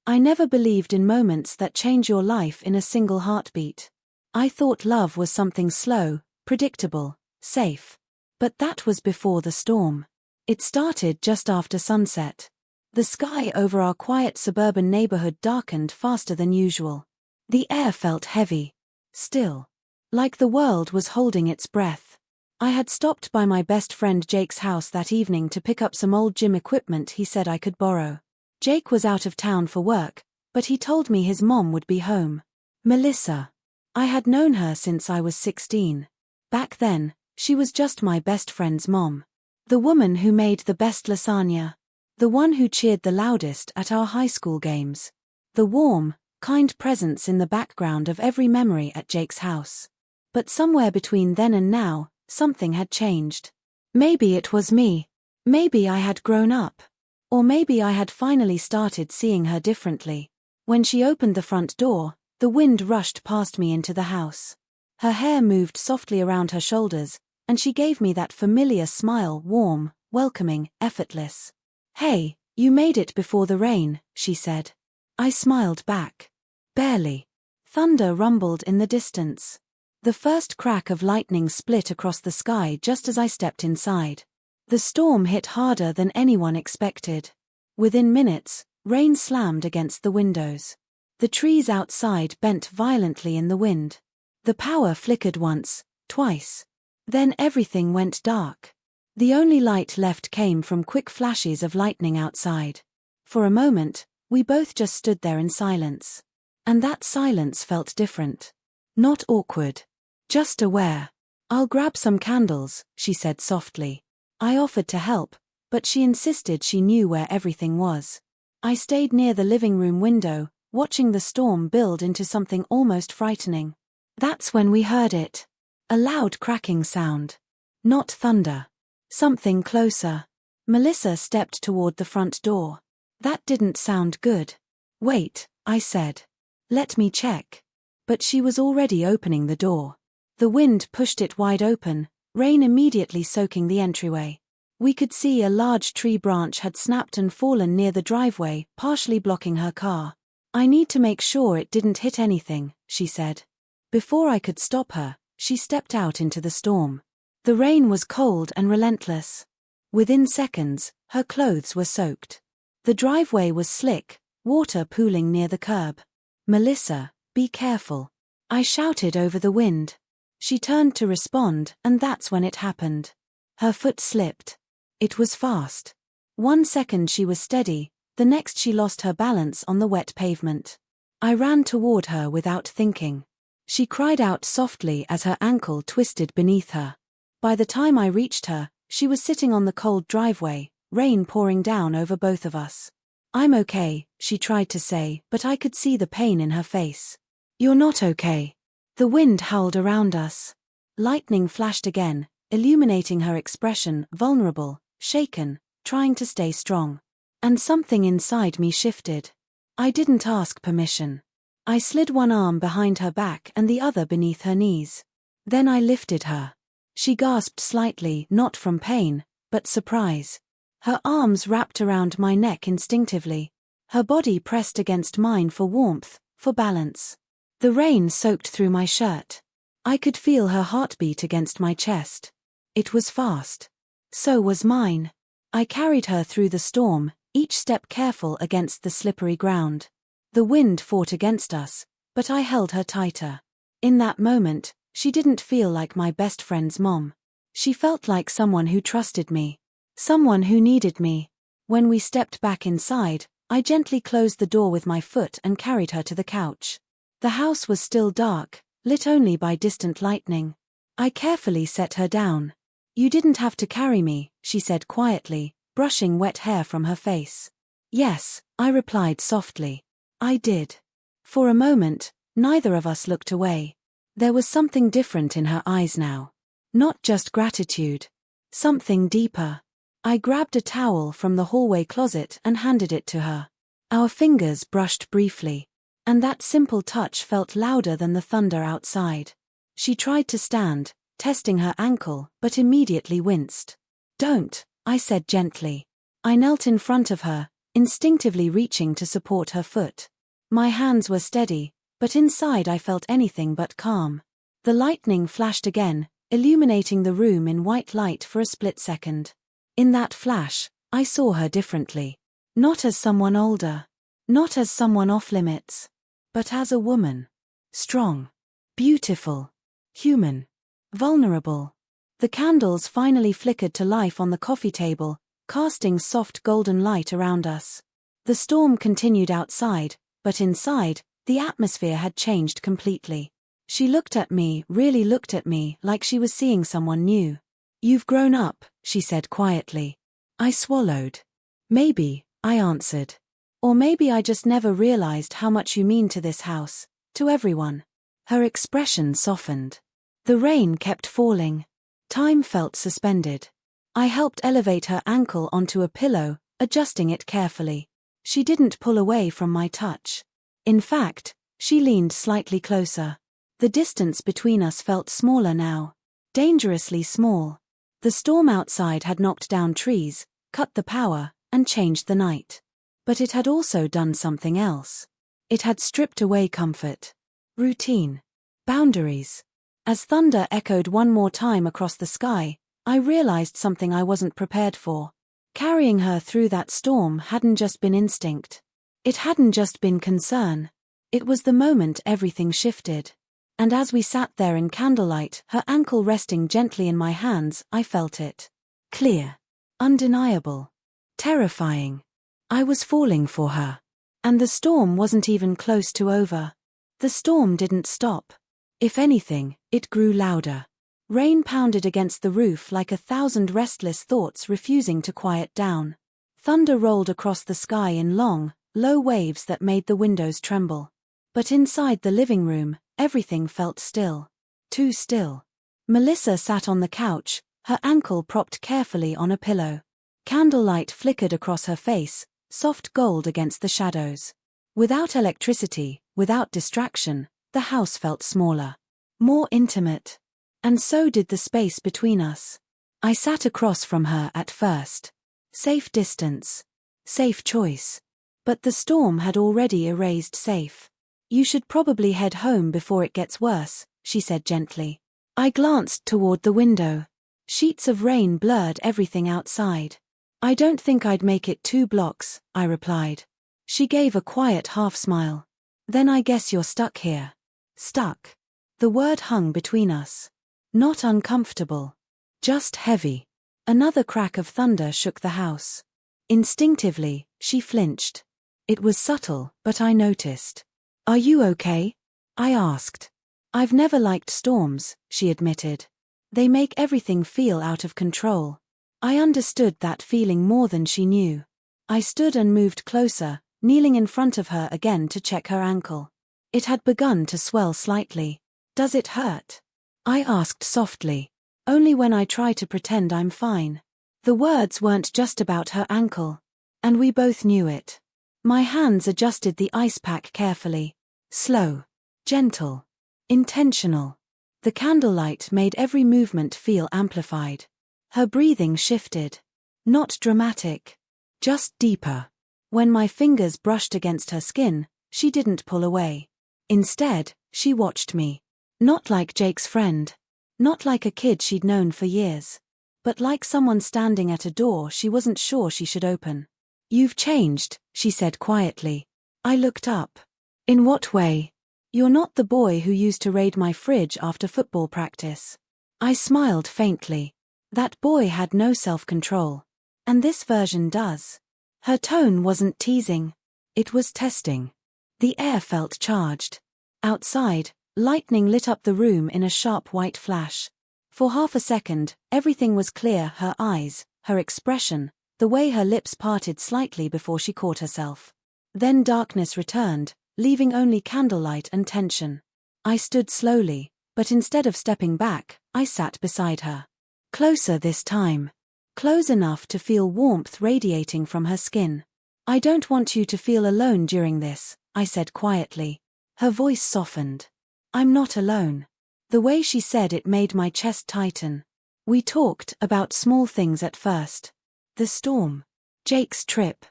I never believed in moments that change your life in a single heartbeat. I thought love was something slow, predictable, safe. But that was before the storm. It started just after sunset. The sky over our quiet suburban neighborhood darkened faster than usual. The air felt heavy, still, like the world was holding its breath. I had stopped by my best friend Jake's house that evening to pick up some old gym equipment he said I could borrow. Jake was out of town for work, but he told me his mom would be home. Melissa. I had known her since I was 16. Back then, she was just my best friend's mom. The woman who made the best lasagna. The one who cheered the loudest at our high school games. The warm, kind presence in the background of every memory at Jake's house. But somewhere between then and now, something had changed. Maybe it was me. Maybe I had grown up. Or maybe I had finally started seeing her differently. When she opened the front door, the wind rushed past me into the house. Her hair moved softly around her shoulders, and she gave me that familiar smile, warm, welcoming, effortless. "Hey, you made it before the rain," she said. I smiled back. Barely. Thunder rumbled in the distance. The first crack of lightning split across the sky just as I stepped inside. The storm hit harder than anyone expected. Within minutes, rain slammed against the windows. The trees outside bent violently in the wind. The power flickered once, twice. Then everything went dark. The only light left came from quick flashes of lightning outside. For a moment, we both just stood there in silence. And that silence felt different. Not awkward. Just aware. "I'll grab some candles," she said softly. I offered to help, but she insisted she knew where everything was. I stayed near the living room window, watching the storm build into something almost frightening. That's when we heard it. A loud cracking sound. Not thunder. Something closer. Melissa stepped toward the front door. That didn't sound good. "Wait," I said. "Let me check." But she was already opening the door. The wind pushed it wide open, rain immediately soaking the entryway. We could see a large tree branch had snapped and fallen near the driveway, partially blocking her car. "I need to make sure it didn't hit anything," she said. Before I could stop her, she stepped out into the storm. The rain was cold and relentless. Within seconds, her clothes were soaked. The driveway was slick, water pooling near the curb. "Melissa, be careful," I shouted over the wind. She turned to respond, and that's when it happened. Her foot slipped. It was fast. 1 second she was steady, the next she lost her balance on the wet pavement. I ran toward her without thinking. She cried out softly as her ankle twisted beneath her. By the time I reached her, she was sitting on the cold driveway, rain pouring down over both of us. "I'm okay," she tried to say, but I could see the pain in her face. "You're not okay." The wind howled around us. Lightning flashed again, illuminating her expression, vulnerable, shaken, trying to stay strong. And something inside me shifted. I didn't ask permission. I slid one arm behind her back and the other beneath her knees. Then I lifted her. She gasped slightly, not from pain, but surprise. Her arms wrapped around my neck instinctively. Her body pressed against mine for warmth, for balance. The rain soaked through my shirt. I could feel her heartbeat against my chest. It was fast. So was mine. I carried her through the storm, each step careful against the slippery ground. The wind fought against us, but I held her tighter. In that moment, she didn't feel like my best friend's mom. She felt like someone who trusted me. Someone who needed me. When we stepped back inside, I gently closed the door with my foot and carried her to the couch. The house was still dark, lit only by distant lightning. I carefully set her down. "You didn't have to carry me," she said quietly, brushing wet hair from her face. "Yes," I replied softly. "I did." For a moment, neither of us looked away. There was something different in her eyes now. Not just gratitude. Something deeper. I grabbed a towel from the hallway closet and handed it to her. Our fingers brushed briefly. And that simple touch felt louder than the thunder outside. She tried to stand, testing her ankle, but immediately winced. "Don't," I said gently. I knelt in front of her, instinctively reaching to support her foot. My hands were steady, but inside I felt anything but calm. The lightning flashed again, illuminating the room in white light for a split second. In that flash, I saw her differently. Not as someone older. Not as someone off-limits. But as a woman. Strong. Beautiful. Human. Vulnerable. The candles finally flickered to life on the coffee table, casting soft golden light around us. The storm continued outside, but inside, the atmosphere had changed completely. She looked at me, really looked at me, like she was seeing someone new. "You've grown up," she said quietly. I swallowed. "Maybe," I answered. "Or maybe I just never realized how much you mean to this house, to everyone." Her expression softened. The rain kept falling. Time felt suspended. I helped elevate her ankle onto a pillow, adjusting it carefully. She didn't pull away from my touch. In fact, she leaned slightly closer. The distance between us felt smaller now. Dangerously small. The storm outside had knocked down trees, cut the power, and changed the night. But it had also done something else. It had stripped away comfort. Routine. Boundaries. As thunder echoed one more time across the sky, I realized something I wasn't prepared for. Carrying her through that storm hadn't just been instinct. It hadn't just been concern. It was the moment everything shifted. And as we sat there in candlelight, her ankle resting gently in my hands, I felt it. Clear. Undeniable. Terrifying. I was falling for her. And the storm wasn't even close to over. The storm didn't stop. If anything, it grew louder. Rain pounded against the roof like 1,000 restless thoughts refusing to quiet down. Thunder rolled across the sky in long, low waves that made the windows tremble. But inside the living room, everything felt still. Too still. Melissa sat on the couch, her ankle propped carefully on a pillow. Candlelight flickered across her face, soft gold against the shadows. Without electricity, without distraction, the house felt smaller. More intimate. And so did the space between us. I sat across from her at first. Safe distance. Safe choice. But the storm had already erased safe. "You should probably head home before it gets worse," she said gently. I glanced toward the window. Sheets of rain blurred everything outside. "I don't think I'd make it 2 blocks, I replied. She gave a quiet half-smile. "Then I guess you're stuck here." Stuck. The word hung between us. Not uncomfortable. Just heavy. Another crack of thunder shook the house. Instinctively, she flinched. It was subtle, but I noticed. "Are you okay?" I asked. "I've never liked storms," she admitted. "They make everything feel out of control." I understood that feeling more than she knew. I stood and moved closer, kneeling in front of her again to check her ankle. It had begun to swell slightly. "Does it hurt?" I asked softly. Only when I try to pretend I'm fine. The words weren't just about her ankle. And we both knew it. My hands adjusted the ice pack carefully. Slow. Gentle. Intentional. The candlelight made every movement feel amplified. Her breathing shifted. Not dramatic. Just deeper. When my fingers brushed against her skin, she didn't pull away. Instead, she watched me. Not like Jake's friend. Not like a kid she'd known for years. But like someone standing at a door she wasn't sure she should open. "You've changed," she said quietly. I looked up. "In what way?" "You're not the boy who used to raid my fridge after football practice." I smiled faintly. That boy had no self-control. And this version does. Her tone wasn't teasing. It was testing. The air felt charged. Outside, lightning lit up the room in a sharp white flash. For half a second, everything was clear: her eyes, her expression, the way her lips parted slightly before she caught herself. Then darkness returned, leaving only candlelight and tension. I stood slowly, but instead of stepping back, I sat beside her. Closer this time. Close enough to feel warmth radiating from her skin. "I don't want you to feel alone during this," I said quietly. Her voice softened. "I'm not alone." The way she said it made my chest tighten. We talked about small things at first. The storm. Jake's trip.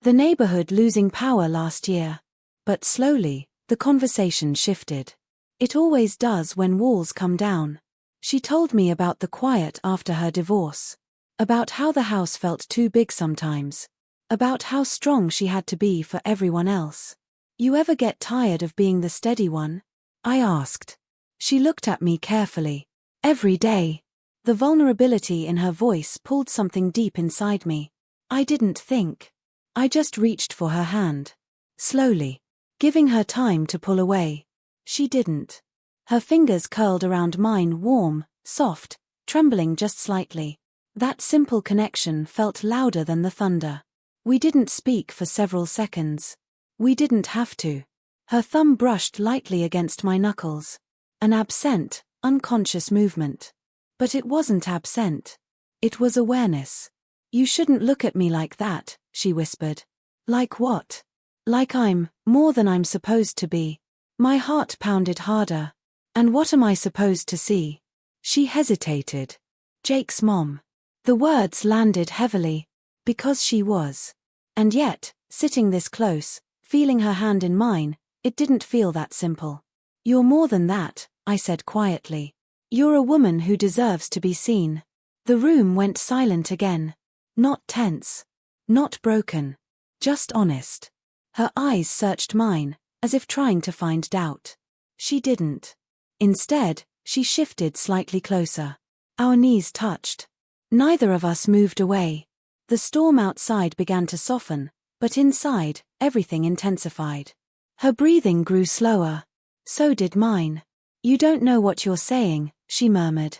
The neighborhood losing power last year. But slowly, the conversation shifted. It always does when walls come down. She told me about the quiet after her divorce. About how the house felt too big sometimes. About how strong she had to be for everyone else. You ever get tired of being the steady one? I asked. She looked at me carefully. Every day. The vulnerability in her voice pulled something deep inside me. I didn't think. I just reached for her hand. Slowly. Giving her time to pull away. She didn't. Her fingers curled around mine, warm, soft, trembling just slightly. That simple connection felt louder than the thunder. We didn't speak for several seconds. We didn't have to. Her thumb brushed lightly against my knuckles. An absent, unconscious movement. But it wasn't absent. It was awareness. You shouldn't look at me like that, she whispered. Like what? Like I'm more than I'm supposed to be. My heart pounded harder. And what am I supposed to see? She hesitated. Jake's mom. The words landed heavily. Because she was. And yet, sitting this close, feeling her hand in mine, it didn't feel that simple. You're more than that, I said quietly. You're a woman who deserves to be seen. The room went silent again. Not tense. Not broken. Just honest. Her eyes searched mine, as if trying to find doubt. She didn't. Instead, she shifted slightly closer. Our knees touched. Neither of us moved away. The storm outside began to soften, but inside, everything intensified. Her breathing grew slower. So did mine. You don't know what you're saying, she murmured.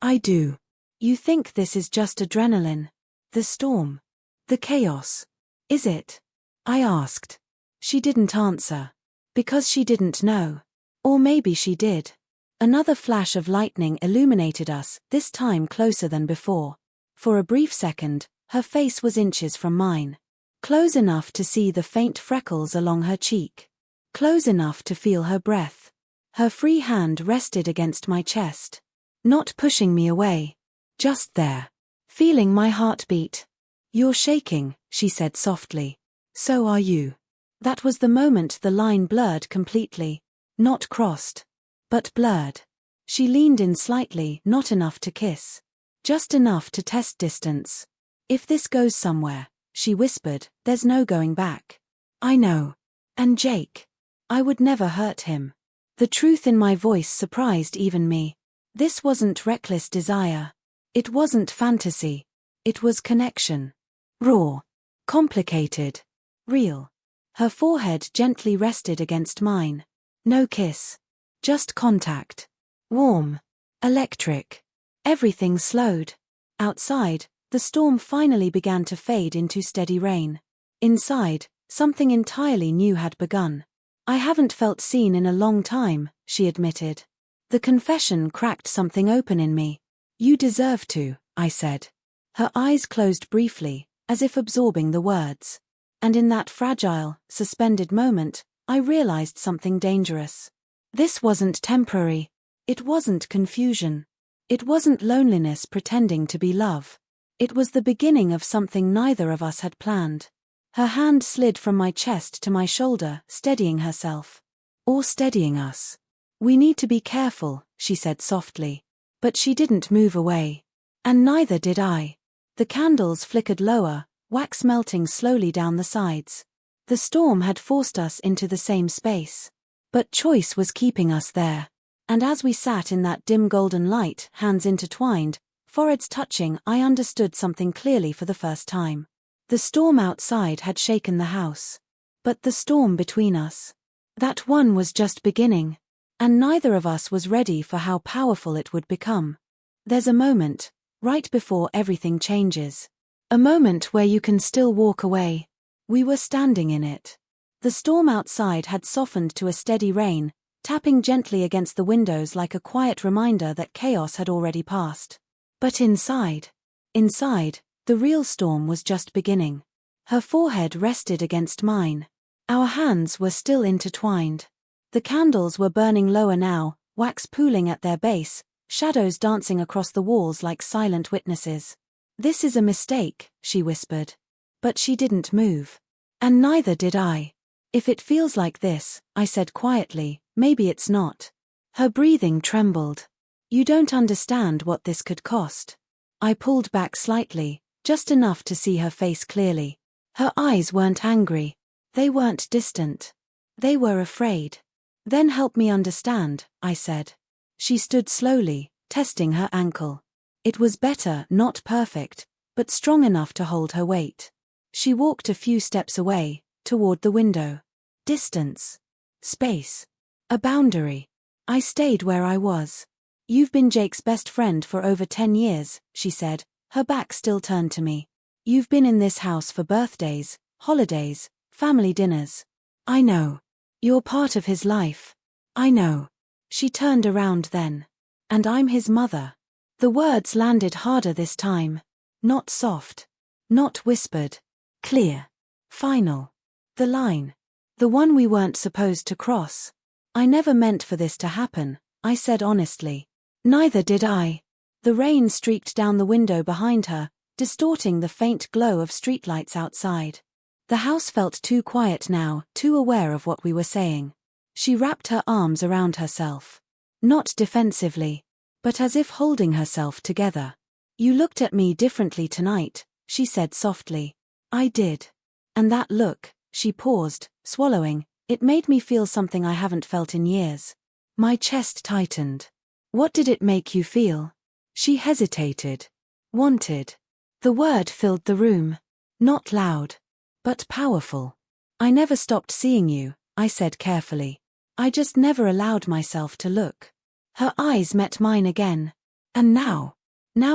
I do. You think this is just adrenaline. The storm. The chaos. Is it? I asked. She didn't answer. Because she didn't know. Or maybe she did. Another flash of lightning illuminated us, this time closer than before. For a brief second, her face was inches from mine. Close enough to see the faint freckles along her cheek. Close enough to feel her breath. Her free hand rested against my chest. Not pushing me away. Just there. Feeling my heartbeat. You're shaking, she said softly. So are you. That was the moment the line blurred completely. Not crossed. But blurred. She leaned in slightly, not enough to kiss. Just enough to test distance. If this goes somewhere, she whispered, there's no going back. I know. And Jake. I would never hurt him. The truth in my voice surprised even me. This wasn't reckless desire. It wasn't fantasy. It was connection. Raw. Complicated. Real. Her forehead gently rested against mine. No kiss. Just contact. Warm. Electric. Everything slowed. Outside, the storm finally began to fade into steady rain. Inside, something entirely new had begun. I haven't felt seen in a long time, she admitted. The confession cracked something open in me. You deserve to, I said. Her eyes closed briefly, as if absorbing the words. And in that fragile, suspended moment, I realized something dangerous. This wasn't temporary. It wasn't confusion. It wasn't loneliness pretending to be love. It was the beginning of something neither of us had planned. Her hand slid from my chest to my shoulder, steadying herself. Or steadying us. We need to be careful, she said softly. But she didn't move away. And neither did I. The candles flickered lower, wax melting slowly down the sides. The storm had forced us into the same space. But choice was keeping us there. And as we sat in that dim golden light, hands intertwined, foreheads touching, I understood something clearly for the first time. The storm outside had shaken the house. But the storm between us. That one was just beginning. And neither of us was ready for how powerful it would become. There's a moment, right before everything changes. A moment where you can still walk away. We were standing in it. The storm outside had softened to a steady rain, tapping gently against the windows like a quiet reminder that chaos had already passed. But inside, the real storm was just beginning. Her forehead rested against mine. Our hands were still intertwined. The candles were burning lower now, wax pooling at their base, shadows dancing across the walls like silent witnesses. This is a mistake, she whispered. But she didn't move. And neither did I. If it feels like this, I said quietly, maybe it's not. Her breathing trembled. You don't understand what this could cost. I pulled back slightly, just enough to see her face clearly. Her eyes weren't angry. They weren't distant. They were afraid. Then help me understand, I said. She stood slowly, testing her ankle. It was better, not perfect, but strong enough to hold her weight. She walked a few steps away, toward the window. Distance. Space. A boundary. I stayed where I was. You've been Jake's best friend for over 10 years, she said, her back still turned to me. You've been in this house for birthdays, holidays, family dinners. I know. You're part of his life. I know. She turned around then. And I'm his mother. The words landed harder this time. Not soft. Not whispered. Clear. Final. The line. The one we weren't supposed to cross. I never meant for this to happen, I said honestly. Neither did I. The rain streaked down the window behind her, distorting the faint glow of streetlights outside. The house felt too quiet now, too aware of what we were saying. She wrapped her arms around herself. Not defensively, but as if holding herself together. You looked at me differently tonight, she said softly. I did. And that look, she paused, swallowing, it made me feel something I haven't felt in years. My chest tightened. What did it make you feel? She hesitated. Wanted. The word filled the room. Not loud. But powerful. I never stopped seeing you, I said carefully. I just never allowed myself to look. Her eyes met mine again. And now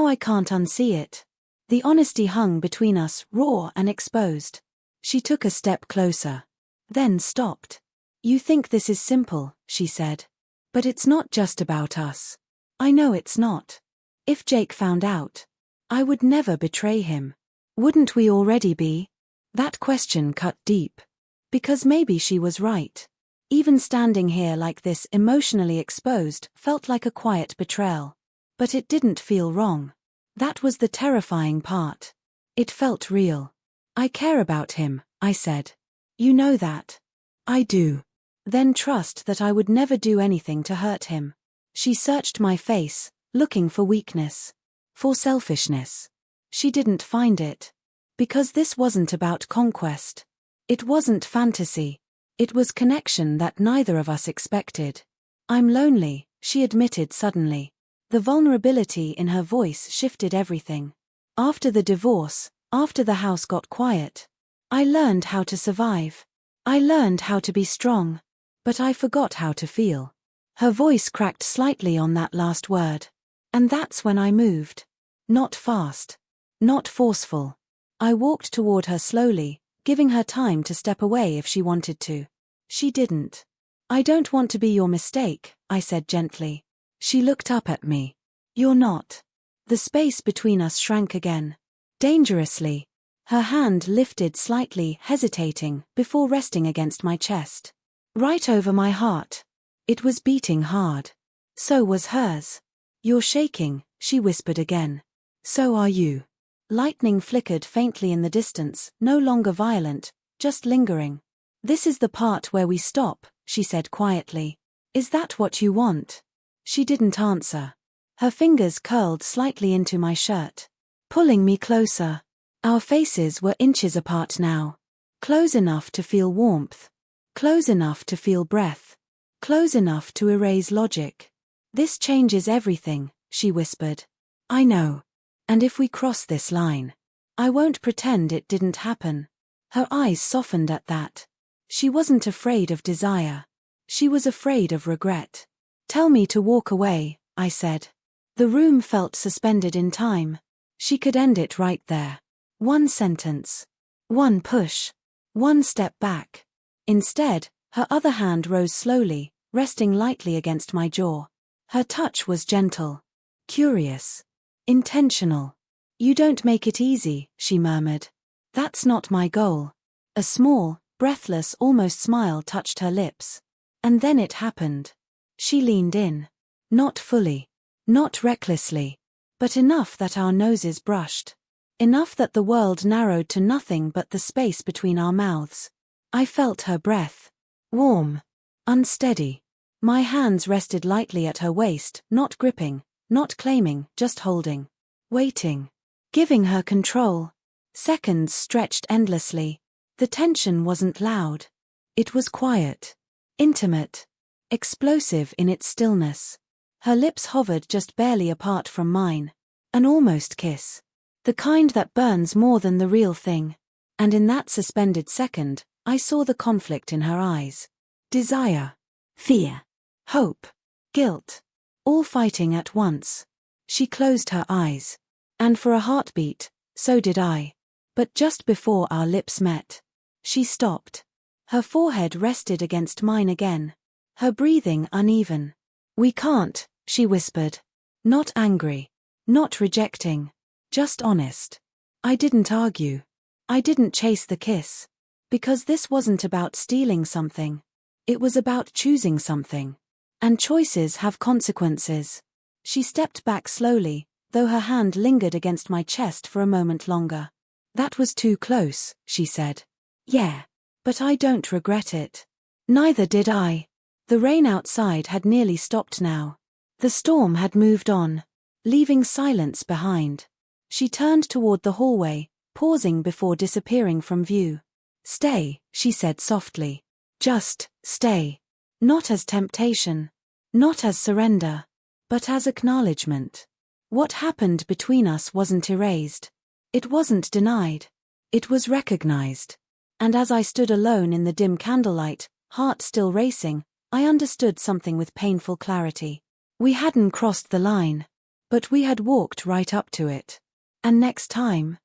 I can't unsee it. The honesty hung between us, raw and exposed. She took a step closer. Then stopped. You think this is simple, she said. But it's not just about us. I know it's not. If Jake found out, I would never betray him. Wouldn't we already be? That question cut deep. Because maybe she was right. Even standing here like this emotionally exposed felt like a quiet betrayal. But it didn't feel wrong. That was the terrifying part. It felt real. I care about him, I said. You know that. I do. Then trust that I would never do anything to hurt him. She searched my face, looking for weakness. For selfishness. She didn't find it. Because this wasn't about conquest. It wasn't fantasy. It was connection that neither of us expected. I'm lonely, she admitted suddenly. The vulnerability in her voice shifted everything. After the divorce, after the house got quiet, I learned how to survive. I learned how to be strong. But I forgot how to feel. Her voice cracked slightly on that last word. And that's when I moved. Not fast. Not forceful. I walked toward her slowly, giving her time to step away if she wanted to. She didn't. I don't want to be your mistake, I said gently. She looked up at me. You're not. The space between us shrank again. Dangerously. Her hand lifted slightly, hesitating, before resting against my chest. Right over my heart. It was beating hard. So was hers. You're shaking, she whispered again. So are you. Lightning flickered faintly in the distance, no longer violent, just lingering. This is the part where we stop, she said quietly. Is that what you want? She didn't answer. Her fingers curled slightly into my shirt, pulling me closer. Our faces were inches apart now. Close enough to feel warmth. Close enough to feel breath. Close enough to erase logic. This changes everything, she whispered. I know. And if we cross this line, I won't pretend it didn't happen. Her eyes softened at that. She wasn't afraid of desire. She was afraid of regret. Tell me to walk away, I said. The room felt suspended in time. She could end it right there. One sentence. One push. One step back. Instead, her other hand rose slowly, resting lightly against my jaw. Her touch was gentle. Curious. Intentional. You don't make it easy, she murmured. That's not my goal. A small, breathless, almost smile touched her lips. And then it happened. She leaned in. Not fully. Not recklessly. But enough that our noses brushed. Enough that the world narrowed to nothing but the space between our mouths. I felt her breath. Warm. Unsteady. My hands rested lightly at her waist, not gripping, not claiming, just holding. Waiting. Giving her control. Seconds stretched endlessly. The tension wasn't loud. It was quiet. Intimate. Explosive in its stillness. Her lips hovered just barely apart from mine. An almost kiss. The kind that burns more than the real thing. And in that suspended second, I saw the conflict in her eyes. Desire. Fear. Hope. Guilt. All fighting at once. She closed her eyes. And for a heartbeat, so did I. But just before our lips met, she stopped. Her forehead rested against mine again. Her breathing uneven. We can't, she whispered. Not angry. Not rejecting. Just honest. I didn't argue. I didn't chase the kiss. Because this wasn't about stealing something. It was about choosing something. And choices have consequences. She stepped back slowly, though her hand lingered against my chest for a moment longer. That was too close, she said. Yeah. But I don't regret it. Neither did I. The rain outside had nearly stopped now. The storm had moved on, leaving silence behind. She turned toward the hallway, pausing before disappearing from view. Stay, she said softly. Just stay. Not as temptation. Not as surrender. But as acknowledgement. What happened between us wasn't erased. It wasn't denied. It was recognized. And as I stood alone in the dim candlelight, heart still racing, I understood something with painful clarity. We hadn't crossed the line. But we had walked right up to it. And next time,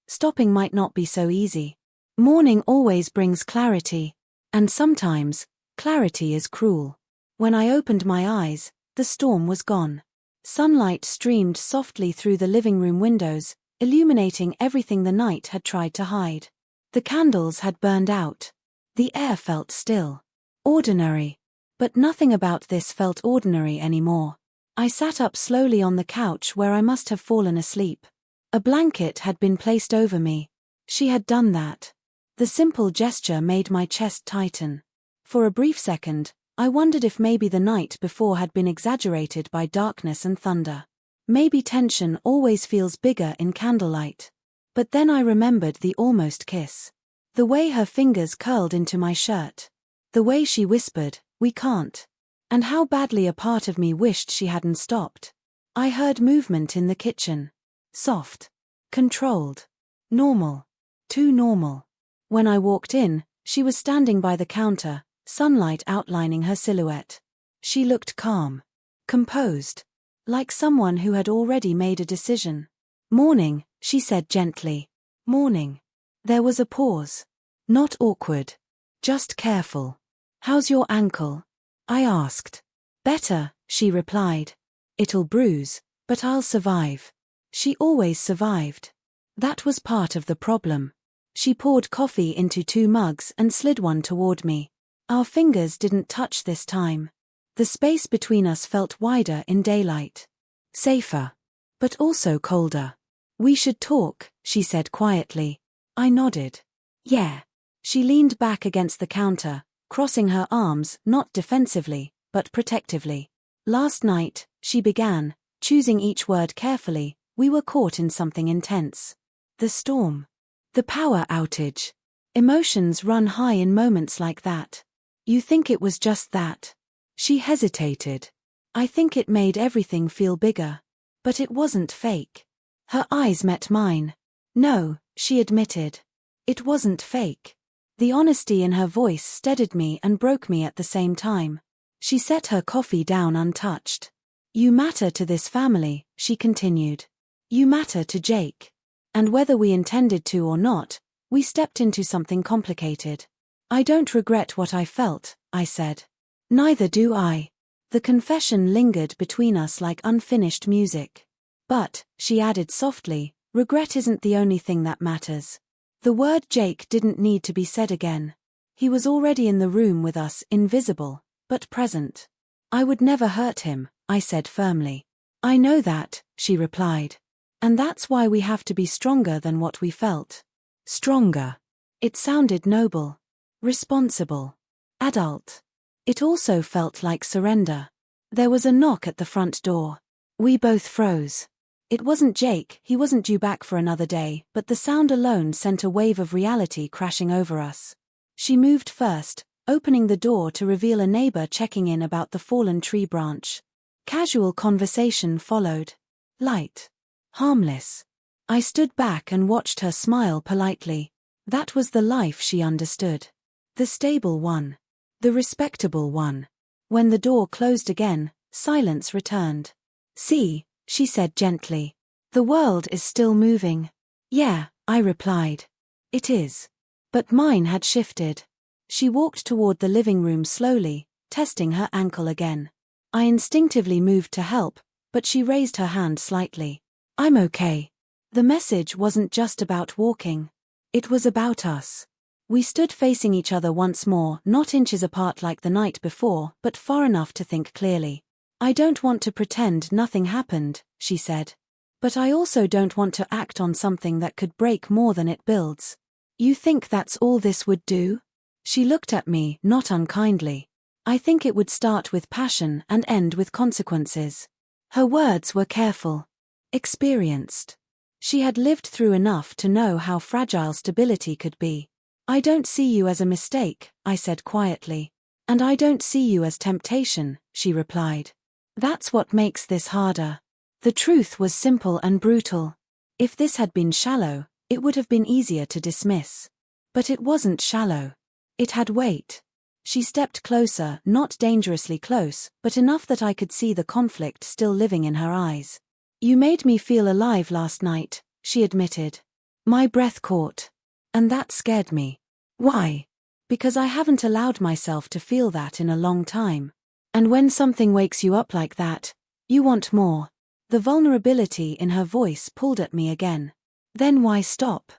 stopping might not be so easy. Morning always brings clarity. And sometimes, clarity is cruel. When I opened my eyes, the storm was gone. Sunlight streamed softly through the living room windows, illuminating everything the night had tried to hide. The candles had burned out. The air felt still. Ordinary. But nothing about this felt ordinary anymore. I sat up slowly on the couch where I must have fallen asleep. A blanket had been placed over me. She had done that. The simple gesture made my chest tighten. For a brief second, I wondered if maybe the night before had been exaggerated by darkness and thunder. Maybe tension always feels bigger in candlelight. But then I remembered the almost kiss. The way her fingers curled into my shirt. The way she whispered, "We can't." And how badly a part of me wished she hadn't stopped. I heard movement in the kitchen. Soft. Controlled. Normal. Too normal. When I walked in, she was standing by the counter, sunlight outlining her silhouette. She looked calm. Composed. Like someone who had already made a decision. "Morning," she said gently. "Morning." There was a pause. Not awkward. Just careful. "How's your ankle?" I asked. "Better," she replied. "It'll bruise, but I'll survive." She always survived. That was part of the problem. She poured coffee into 2 mugs and slid one toward me. Our fingers didn't touch this time. The space between us felt wider in daylight. Safer. But also colder. "We should talk," she said quietly. I nodded. "Yeah." She leaned back against the counter, crossing her arms, not defensively, but protectively. "Last night," she began, choosing each word carefully, "we were caught in something intense. The storm. The power outage. Emotions run high in moments like that. You think it was just that." She hesitated. "I think it made everything feel bigger. But it wasn't fake." Her eyes met mine. "No," she admitted. "It wasn't fake." The honesty in her voice steadied me and broke me at the same time. She set her coffee down untouched. "You matter to this family," she continued. "You matter to Jake. And whether we intended to or not, we stepped into something complicated." "I don't regret what I felt," I said. "Neither do I." The confession lingered between us like unfinished music. "But," she added softly, "regret isn't the only thing that matters." The word Jake didn't need to be said again. He was already in the room with us, invisible, but present. "I would never hurt him," I said firmly. "I know that," she replied. And that's why we have to be stronger than what we felt. Stronger. It sounded noble. Responsible. Adult. It also felt like surrender. There was a knock at the front door. We both froze. It wasn't Jake, he wasn't due back for another day, but the sound alone sent a wave of reality crashing over us. She moved first, opening the door to reveal a neighbor checking in about the fallen tree branch. Casual conversation followed. Light. Harmless. I stood back and watched her smile politely. That was the life she understood. The stable one. The respectable one. When the door closed again, silence returned. See, she said gently. The world is still moving. Yeah, I replied. It is. But mine had shifted. She walked toward the living room slowly, testing her ankle again. I instinctively moved to help, but she raised her hand slightly. I'm okay. The message wasn't just about walking. It was about us. We stood facing each other once more, not inches apart like the night before, but far enough to think clearly. I don't want to pretend nothing happened, she said. But I also don't want to act on something that could break more than it builds. You think that's all this would do? She looked at me, not unkindly. I think it would start with passion and end with consequences. Her words were careful. Experienced. She had lived through enough to know how fragile stability could be. I don't see you as a mistake, I said quietly. And I don't see you as temptation, she replied. That's what makes this harder. The truth was simple and brutal. If this had been shallow, it would have been easier to dismiss. But it wasn't shallow. It had weight. She stepped closer, not dangerously close, but enough that I could see the conflict still living in her eyes. You made me feel alive last night, she admitted. My breath caught. And that scared me. Why? Because I haven't allowed myself to feel that in a long time. And when something wakes you up like that, you want more. The vulnerability in her voice pulled at me again. Then why stop?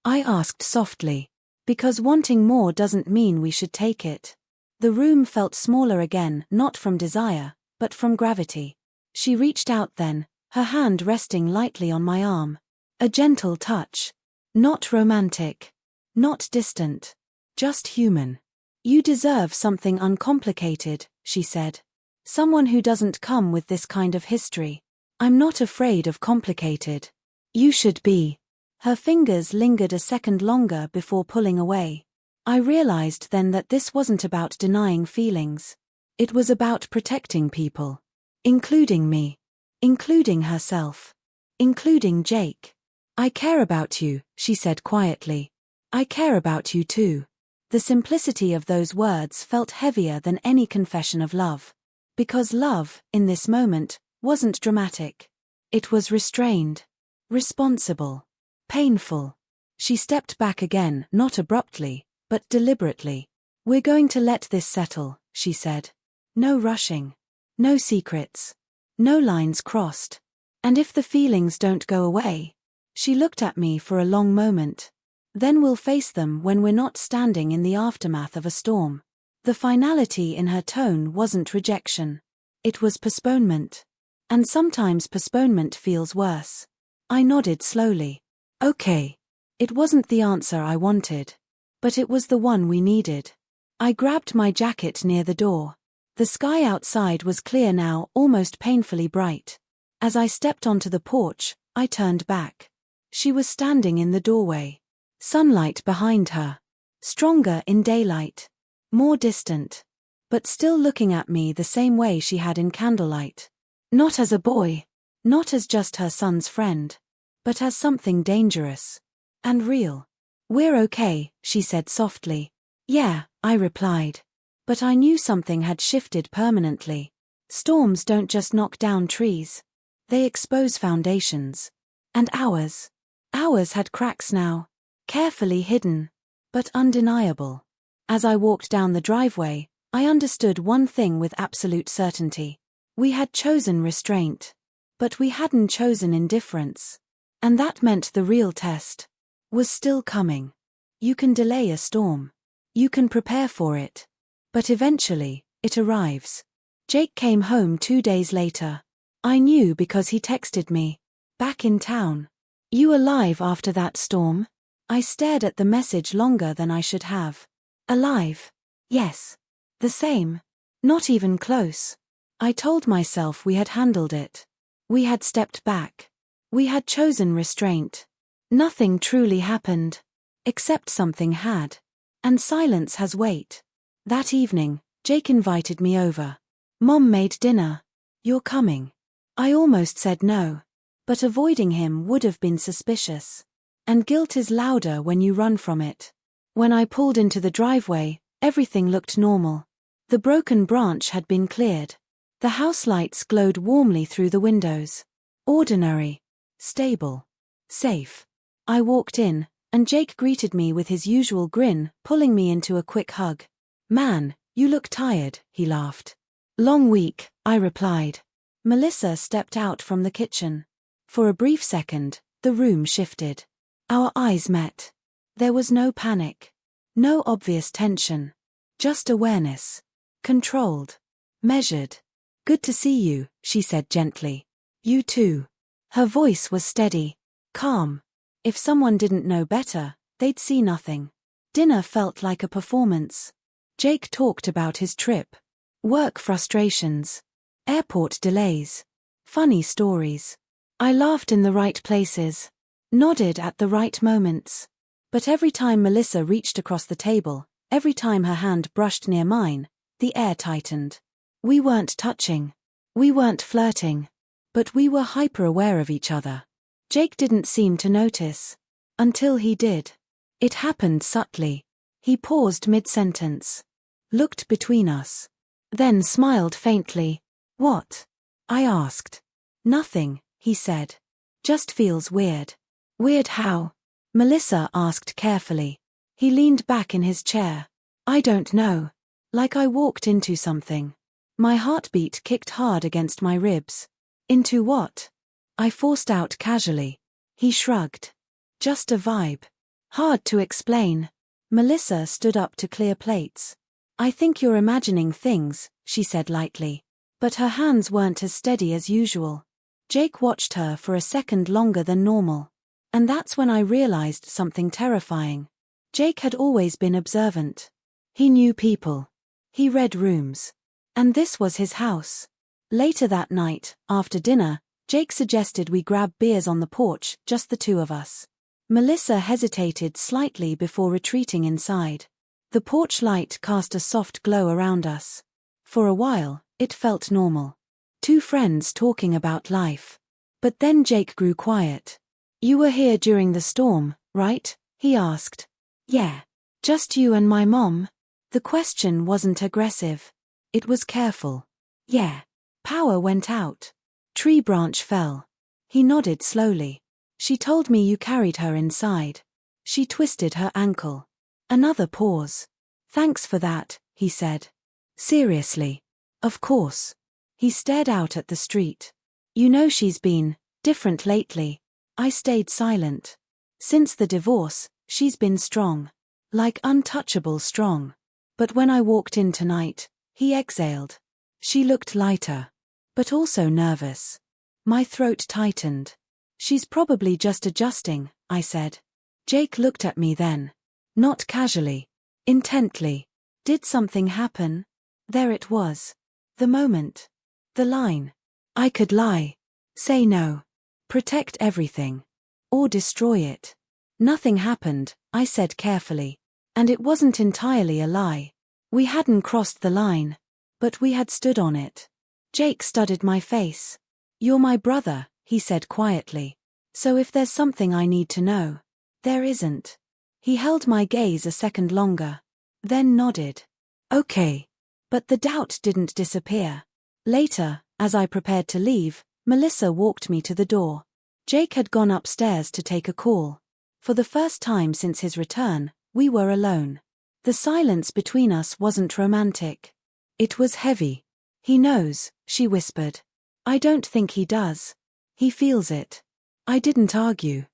I asked softly. Because wanting more doesn't mean we should take it. The room felt smaller again, not from desire, but from gravity. She reached out then, her hand resting lightly on my arm. A gentle touch. Not romantic. Not distant. Just human. You deserve something uncomplicated, she said. Someone who doesn't come with this kind of history. I'm not afraid of complicated. You should be. Her fingers lingered a second longer before pulling away. I realized then that this wasn't about denying feelings. It was about protecting people. Including me. Including herself. Including Jake. I care about you, she said quietly. I care about you too. The simplicity of those words felt heavier than any confession of love. Because love, in this moment, wasn't dramatic. It was restrained. Responsible. Painful. She stepped back again, not abruptly, but deliberately. We're going to let this settle, she said. No rushing. No secrets. No lines crossed. And if the feelings don't go away. She looked at me for a long moment. Then we'll face them when we're not standing in the aftermath of a storm. The finality in her tone wasn't rejection. It was postponement. And sometimes postponement feels worse. I nodded slowly. Okay. It wasn't the answer I wanted. But it was the one we needed. I grabbed my jacket near the door. The sky outside was clear now, almost painfully bright. As I stepped onto the porch, I turned back. She was standing in the doorway. Sunlight behind her. Stronger in daylight. More distant. But still looking at me the same way she had in candlelight. Not as a boy. Not as just her son's friend. But as something dangerous. And real. We're okay, she said softly. Yeah, I replied. But I knew something had shifted permanently. Storms don't just knock down trees. They expose foundations. And ours. Ours had cracks now. Carefully hidden. But undeniable. As I walked down the driveway, I understood one thing with absolute certainty. We had chosen restraint. But we hadn't chosen indifference. And that meant the real test was still coming. You can delay a storm. You can prepare for it. But eventually, it arrives. Jake came home 2 days later. I knew because he texted me. Back in town. You alive after that storm? I stared at the message longer than I should have. Alive? Yes. The same. Not even close. I told myself we had handled it. We had stepped back. We had chosen restraint. Nothing truly happened. Except something had. And silence has weight. That evening, Jake invited me over. Mom made dinner. You're coming. I almost said no. But avoiding him would have been suspicious. And guilt is louder when you run from it. When I pulled into the driveway, everything looked normal. The broken branch had been cleared. The house lights glowed warmly through the windows. Ordinary. Stable. Safe. I walked in, and Jake greeted me with his usual grin, pulling me into a quick hug. Man, you look tired, he laughed. Long week, I replied. Melissa stepped out from the kitchen. For a brief second, the room shifted. Our eyes met. There was no panic. No obvious tension. Just awareness. Controlled. Measured. Good to see you, she said gently. You too. Her voice was steady. Calm. If someone didn't know better, they'd see nothing. Dinner felt like a performance. Jake talked about his trip. Work frustrations. Airport delays. Funny stories. I laughed in the right places. Nodded at the right moments. But every time Melissa reached across the table, every time her hand brushed near mine, the air tightened. We weren't touching. We weren't flirting. But we were hyper-aware of each other. Jake didn't seem to notice. Until he did. It happened subtly. He paused mid-sentence. Looked between us. Then smiled faintly. What? I asked. Nothing, he said. Just feels weird. Weird how? Melissa asked carefully. He leaned back in his chair. I don't know. Like I walked into something. My heartbeat kicked hard against my ribs. Into what? I forced out casually. He shrugged. Just a vibe. Hard to explain. Melissa stood up to clear plates. I think you're imagining things, she said lightly. But her hands weren't as steady as usual. Jake watched her for a second longer than normal. And that's when I realized something terrifying. Jake had always been observant. He knew people. He read rooms. And this was his house. Later that night, after dinner, Jake suggested we grab beers on the porch, just the two of us. Melissa hesitated slightly before retreating inside. The porch light cast a soft glow around us. For a while, it felt normal. Two friends talking about life. But then Jake grew quiet. You were here during the storm, right? He asked. Yeah. Just you and my mom? The question wasn't aggressive. It was careful. Yeah. Power went out. Tree branch fell. He nodded slowly. She told me you carried her inside. She twisted her ankle. Another pause. Thanks for that, he said. Seriously. Of course. He stared out at the street. You know she's been different lately. I stayed silent. Since the divorce, she's been strong. Like untouchable strong. But when I walked in tonight, he exhaled. She looked lighter. But also nervous. My throat tightened. She's probably just adjusting, I said. Jake looked at me then. Not casually. Intently. Did something happen? There it was. The moment. The line. I could lie. Say no. Protect everything. Or destroy it. Nothing happened, I said carefully. And it wasn't entirely a lie. We hadn't crossed the line. But we had stood on it. Jake studied my face. You're my brother, he said quietly. So if there's something I need to know. There isn't. He held my gaze a second longer. Then nodded. Okay. But the doubt didn't disappear. Later, as I prepared to leave, Melissa walked me to the door. Jake had gone upstairs to take a call. For the first time since his return, we were alone. The silence between us wasn't romantic. It was heavy. He knows, she whispered. I don't think he does. He feels it. I didn't argue.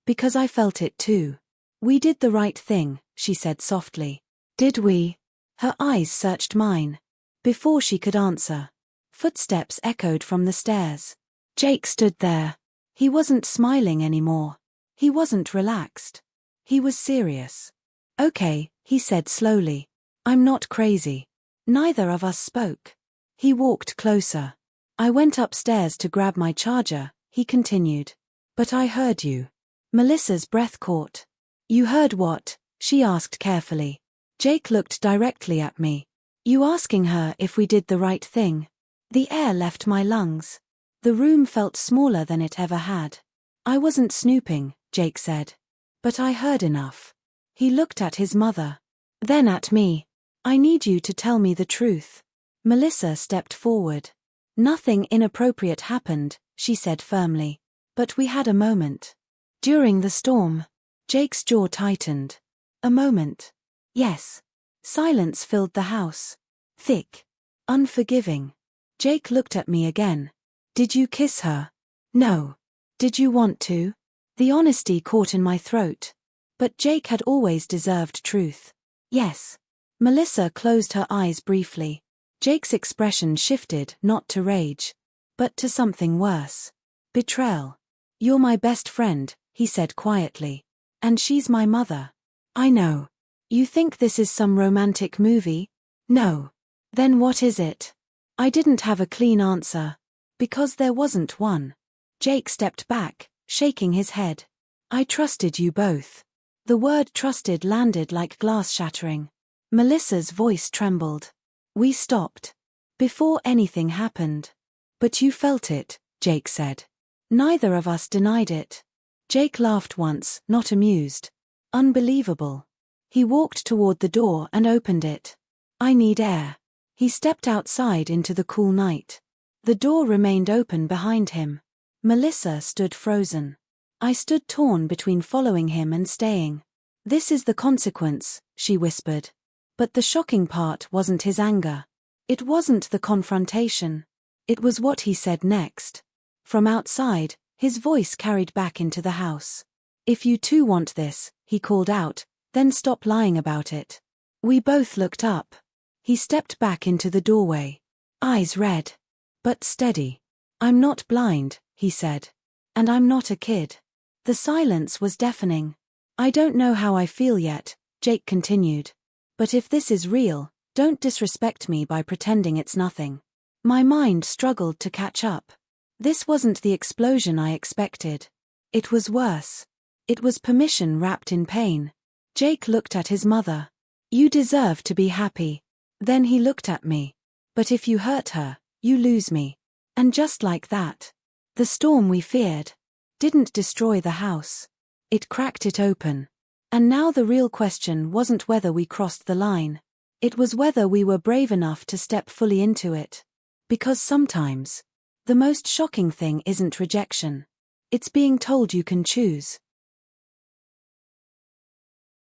Because I felt it too. We did the right thing, she said softly. Did we? Her eyes searched mine. Before she could answer. Footsteps echoed from the stairs. Jake stood there. He wasn't smiling anymore. He wasn't relaxed. He was serious. "Okay," he said slowly. "I'm not crazy." Neither of us spoke. He walked closer. "I went upstairs to grab my charger," he continued. "But I heard you." Melissa's breath caught. "You heard what?" she asked carefully. Jake looked directly at me. "You asking her if we did the right thing?" The air left my lungs. The room felt smaller than it ever had. "I wasn't snooping," Jake said. "But I heard enough." He looked at his mother. Then at me. "I need you to tell me the truth." Melissa stepped forward. "Nothing inappropriate happened," she said firmly. "But we had a moment." "During the storm?" Jake's jaw tightened. "A moment?" "Yes." Silence filled the house. Thick. Unforgiving. Jake looked at me again. "Did you kiss her?" "No." "Did you want to?" The honesty caught in my throat. But Jake had always deserved truth. "Yes." Melissa closed her eyes briefly. Jake's expression shifted, not to rage, but to something worse. "Betrayal. You're my best friend," he said quietly. "And she's my mother." "I know. You think this is some romantic movie?" "No." "Then what is it?" I didn't have a clean answer. Because there wasn't one. Jake stepped back, shaking his head. "I trusted you both." The word trusted landed like glass shattering. Melissa's voice trembled. "We stopped. Before anything happened." "But you felt it," Jake said. Neither of us denied it. Jake laughed once, not amused. "Unbelievable." He walked toward the door and opened it. "I need air." He stepped outside into the cool night. The door remained open behind him. Melissa stood frozen. I stood torn between following him and staying. "This is the consequence," she whispered. But the shocking part wasn't his anger. It wasn't the confrontation. It was what he said next. From outside, his voice carried back into the house. "If you two want this," he called out, "then stop lying about it." We both looked up. He stepped back into the doorway. Eyes red. But steady. "I'm not blind," he said. "And I'm not a kid." The silence was deafening. "I don't know how I feel yet," Jake continued. "But if this is real, don't disrespect me by pretending it's nothing." My mind struggled to catch up. This wasn't the explosion I expected. It was worse. It was permission wrapped in pain. Jake looked at his mother. "You deserve to be happy." Then he looked at me. "But if you hurt her, you lose me." And just like that, the storm we feared didn't destroy the house. It cracked it open. And now the real question wasn't whether we crossed the line. It was whether we were brave enough to step fully into it. Because sometimes, the most shocking thing isn't rejection. It's being told you can choose.